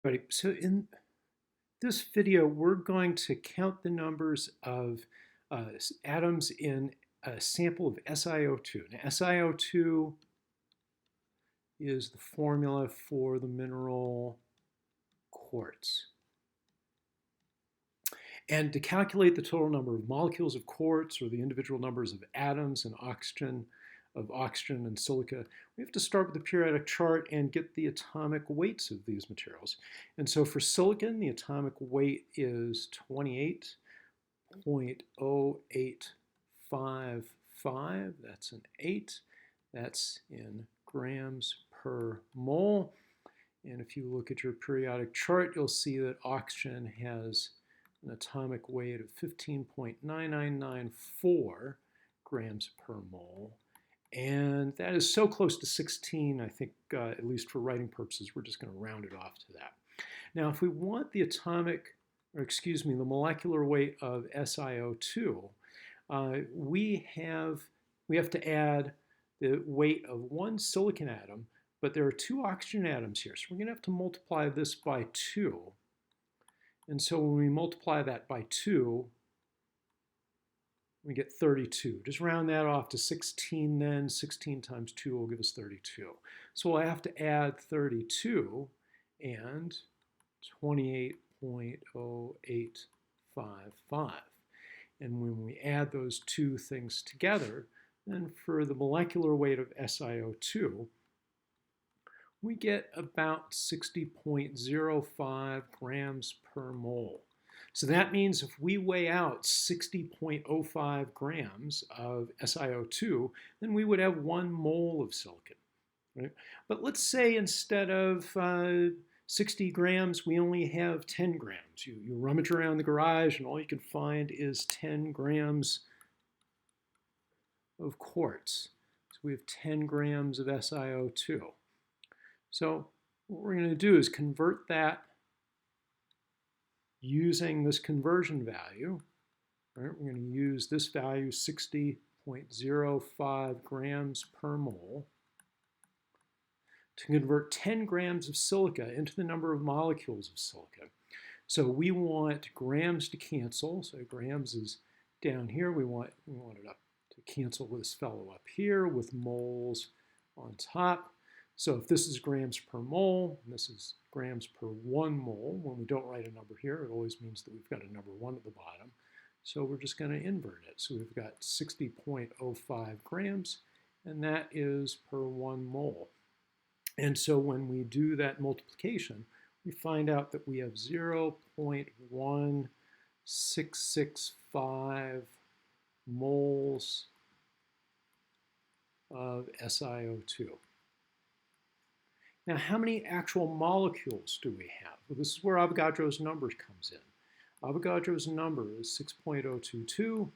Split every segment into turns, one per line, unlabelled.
Right, so in this video, we're going to count the numbers of atoms in a sample of SiO2. Now, SiO2 is the formula for the mineral quartz. And to calculate the total number of molecules of quartz or the individual numbers of atoms and oxygen and silica, we have to start with the periodic chart and get the atomic weights of these materials. And so for silicon, the atomic weight is 28.0855. That's an 8. That's in grams per mole. And if you look at your periodic chart, you'll see that oxygen has an atomic weight of 15.9994 grams per mole. And that is so close to 16, I think, at least for writing purposes, we're just going to round it off to that. Now, if we want the the molecular weight of SiO2, we have to add the weight of one silicon atom, but there are 2 oxygen atoms here. So we're going to have to multiply this by 2. And so when we multiply that by 2, we get 32. Just round that off to 16 then. 16 times 2 will give us 32. So we'll have to add 32 and 28.0855. And when we add those 2 things together, then for the molecular weight of SiO2, we get about 60.05 grams per mole. So that means if we weigh out 60.05 grams of SiO2, then we would have 1 mole of silicon. Right? But let's say instead of 60 grams, we only have 10 grams. You rummage around the garage and all you can find is 10 grams of quartz. So we have 10 grams of SiO2. So what we're going to do is convert that using this conversion value. Right? We're going to use this value, 60.05 grams per mole, to convert 10 grams of silica into the number of molecules of silica. So we want grams to cancel. So grams is down here. We want it up to cancel this fellow up here with moles on top. So if this is grams per mole, and this is grams per 1 mole, when we don't write a number here, it always means that we've got a number 1 at the bottom. So we're just going to invert it. So we've got 60.05 grams, and that is per 1 mole. And so when we do that multiplication, we find out that we have 0.1665 moles of SiO2. Now, how many actual molecules do we have? Well, this is where Avogadro's number comes in. Avogadro's number is 6.022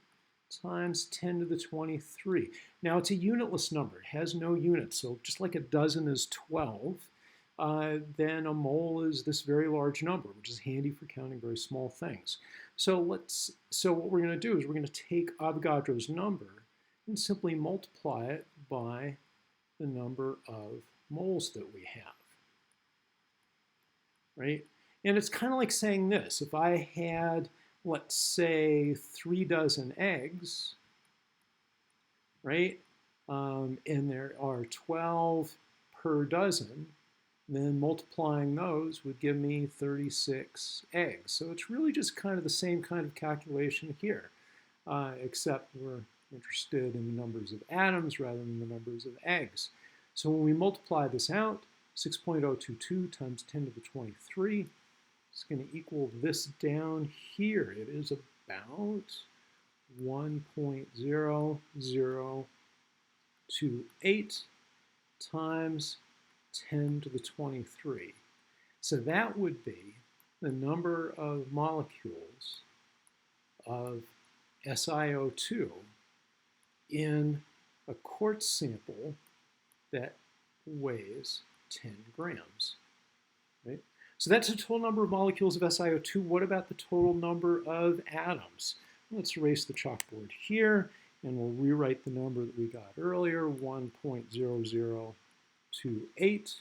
times 10 to the 23. Now, it's a unitless number. It has no units. So just like a dozen is 12, then a mole is this very large number, which is handy for counting very small things. So what we're going to do is we're going to take Avogadro's number and simply multiply it by the number of moles that we have, right? And it's kind of like saying this. If I had, let's say, 3 dozen eggs, right? And there are 12 per dozen, then multiplying those would give me 36 eggs. So it's really just kind of the same kind of calculation here, except we're interested in the numbers of atoms rather than the numbers of eggs. So when we multiply this out, 6.022 times 10 to the 23 is going to equal this down here. It is about 1.0028 times 10 to the 23. So that would be the number of molecules of SiO2 in a quartz sample that weighs 10 grams. Right? So that's the total number of molecules of SiO2. What about the total number of atoms? Let's erase the chalkboard here, and we'll rewrite the number that we got earlier, 1.0028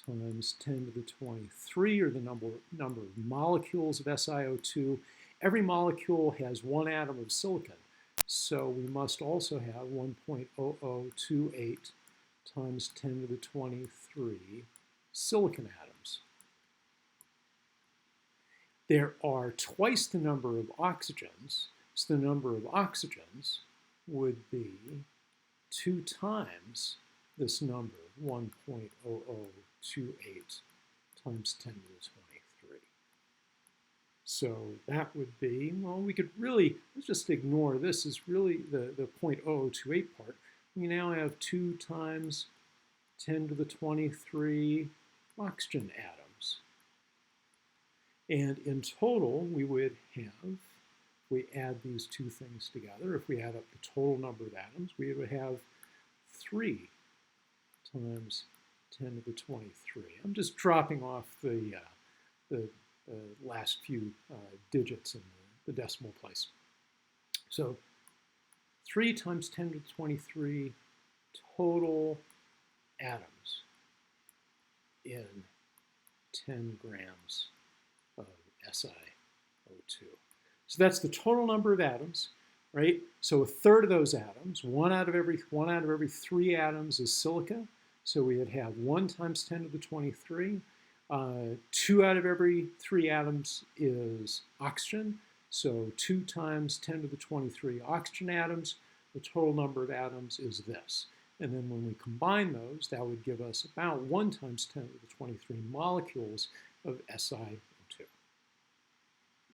times 10 to the 23, or the number of molecules of SiO2. Every molecule has one atom of silicon, so we must also have 1.0028 times 10 to the 23 silicon atoms. There are twice the number of oxygens, so the number of oxygens would be 2 times this number, 1.0028 times 10 to the 23. So that would be, well, we could really, let's just ignore this is really the 0.0028 part. We now have 2 times 10 to the 23 oxygen atoms. And in total, we would have, if we add these two things together, if we add up the total number of atoms, we would have 3 times 10 to the 23. I'm just dropping off the last few digits in the decimal place. So 3 times 10 to the 23 total atoms in 10 grams of SiO2. So that's the total number of atoms, right? So a third of those atoms, one out of every 3 atoms is silica. So we would have 1 times 10 to the 23. 2 out of every 3 atoms is oxygen. So 2 times 10 to the 23 oxygen atoms. The total number of atoms is this. And then when we combine those, that would give us about 1 times 10 to the 23 molecules of SiO2.